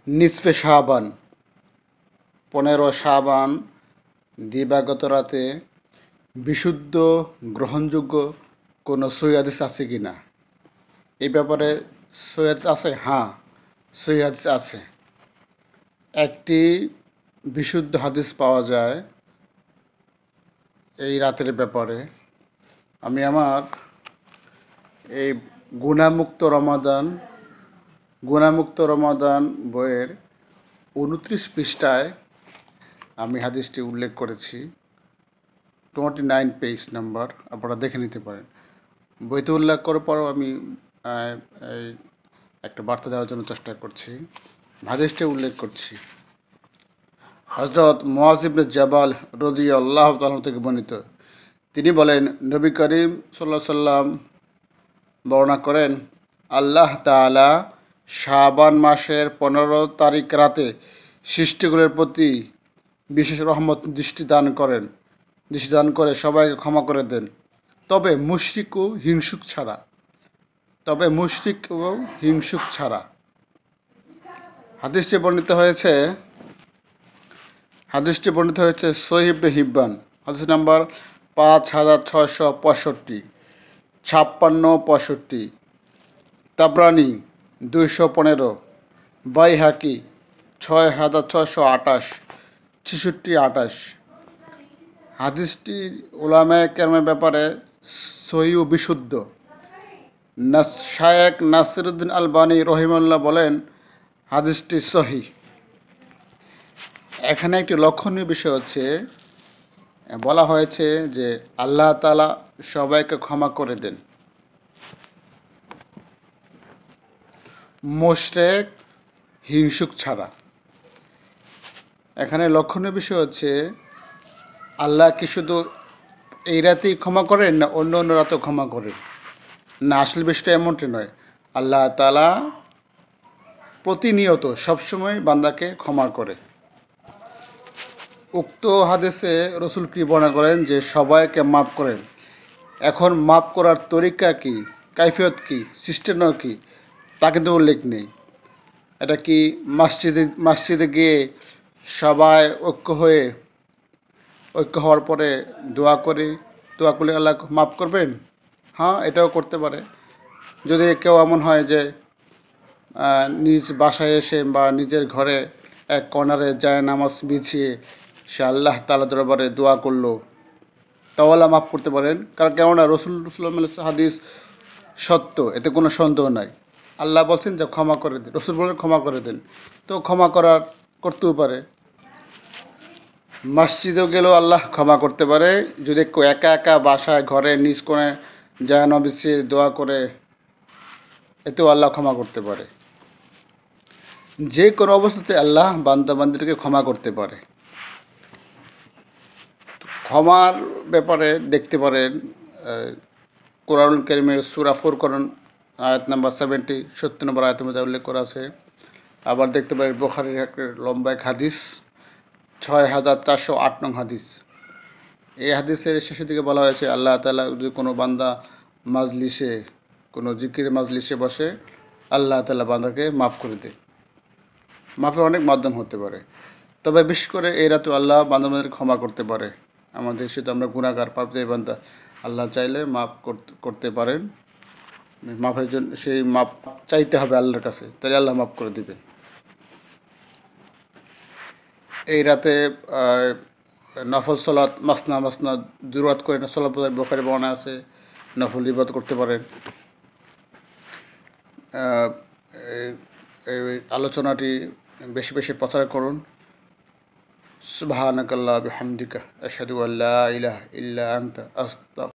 নিসফে শাবান 15 শাবান দিবাগত রাতে বিশুদ্ধ গ্রহণযোগ্য কোনো সহিহ হাদিস আছে কি না? এই ব্যাপারে সহিহ হাদিস আছে? হ্যাঁ, সহিহ হাদিস আছে। একটি বিশুদ্ধ হাদিস পাওয়া যায় এই রাতের ব্যাপারে। আমি আমার এই গুনাহমুক্ত রমাদান বইয়ের 29 পৃষ্ঠায় আমি হাদিসটি উল্লেখ করেছি, 29 পেজ নাম্বার, আপনারা দেখে নিতে পারেন। বইতে উল্লেখ করার পরও আমি এই একটা বার্তা দেওয়ার জন্য চেষ্টা করছি, হাদিসটি উল্লেখ করছি। হযরত মুআয ইবনে জাবাল রাদিয়াল্লাহু তাআলা থেকে বর্ণিত, তিনি বলেন, নবী করিম সাল্লাল্লাহু আলাইহি সাল্লাম বর্ণনা করেন, আল্লাহ তাআলা শাবান মাসের 15 তারিখ রাতে সৃষ্টিগুলোর প্রতি বিশেষ রহমত দৃষ্টি দান করে সবাইকে ক্ষমা করে দেন, তবে মুশরিক ও হিংসুক ছাড়া। হাদিসটি বর্ণিত হয়েছে সহিহ ইবনে হিব্বান, হাদিস নাম্বার 5665, 5665, তাবরানী 215, বাইহাকি 6628, 6628। হাদিসটি উলামায়ে কেরামের ব্যাপারে সহিহ ও বিশুদ্ধ। শায়েখ নাসিরউদ্দিন আলবানী রহিমাহুল্লাহ বলেন, হাদিসটি সহিহ। এখানে একটি লক্ষণীয় বিষয় হচ্ছে, বলা হয়েছে যে আল্লাহ তাআলা সবাইকে ক্ষমা করে দেন, মুশরিক হিংসুক ছাড়া। এখানে লক্ষণীয় বিষয় হচ্ছে, আল্লাহ কি শুধু এই রাতেই ক্ষমা করেন না অন্য অন্য রাতেও ক্ষমা করেন? না, আসল বিষয়টা এমনটি নয়। আল্লাহ তাআলা প্রতিনিয়ত সবসময় বান্দাকে ক্ষমা করে। উক্ত হাদিসে রাসূল কি বর্ণনা করেন যে সবাইকে মাফ করেন। এখন মাফ করার তরিকা কি, কাইফিয়ত কি, সিস্টেম কি, তা কিন্তু উল্লেখ নেই। এটা কি মসজিদে গিয়ে সবাই ঐক্য হওয়ার পরে দোয়া করলে আল্লাহ মাফ করবেন? হ্যাঁ, এটাও করতে পারে। যদি কেউ এমন হয় যে নিজ বাসায় এসে বা নিজের ঘরে এক কর্নারে যায় নামাজ বিছিয়ে সে আল্লাহ তাআলার দরবারে দোয়া করলো, তাও আল্লাহ মাফ করতে পারেন। কারণ কেননা রাসূলুল্লাহ হাদিস সত্য, এতে কোনো সন্দেহ নাই। আল্লাহ বলছেন যে ক্ষমা করে দেন, রাসূল বলেন ক্ষমা করে দেন, তো ক্ষমা করতেও পারে। মসজিদেও গেলেও আল্লাহ ক্ষমা করতে পারে। যদি কেউ একা বাসায় ঘরে নিজ কোণে যায় নবিসে দোয়া করে, এতেও আল্লাহ ক্ষমা করতে পারে। যে কোনো অবস্থাতে আল্লাহ বান্দাবান্দিকে ক্ষমা করতে পারে। ক্ষমার ব্যাপারে দেখতে পারেন কোরআনুল কারীমের সূরা ফুরকান আয়াত নাম্বার 70 নম্বর আয়াতের মধ্যে উল্লেখ করা আছে। আবার দেখতে পারেন বুখারীর একটা লম্বা এক হাদিস, 6408 নং হাদিস। এই হাদিসের শেষের দিকে বলা হয়েছে, আল্লাহ তাআলা যদি কোনো বান্দা কোনো জিকির মাজলিসে বসে, আল্লাহ তাআলা বান্দাকে মাফ করে দেয়। মাফের অনেক মাধ্যম হতে পারে, তবে বিশেষ করে এই রাতে আল্লাহ বান্দাদের ক্ষমা করতে পারে। আমাদের সেটা আমরা গুনাহগার পাপী বান্দা, আল্লাহ চাইলে মাফ করতে পারেন। মাফের জন্য সেই মাফ চাইতে হবে আল্লাহর কাছে, তাহলে আল্লাহ মাফ করে দিবেন। এই রাতে নফল সালাত মাসনা 2 রাত করে সালাত বুখারী বর্ণনা আছে, নফল ইবাদত করতে পারেন। এই আলোচনাটি বেশি প্রচার করুন। সুবহানাকাল্লাহি ওয়া বিহামদিকা আশহাদু আল্লা ইলাহা ইল্লা আনতা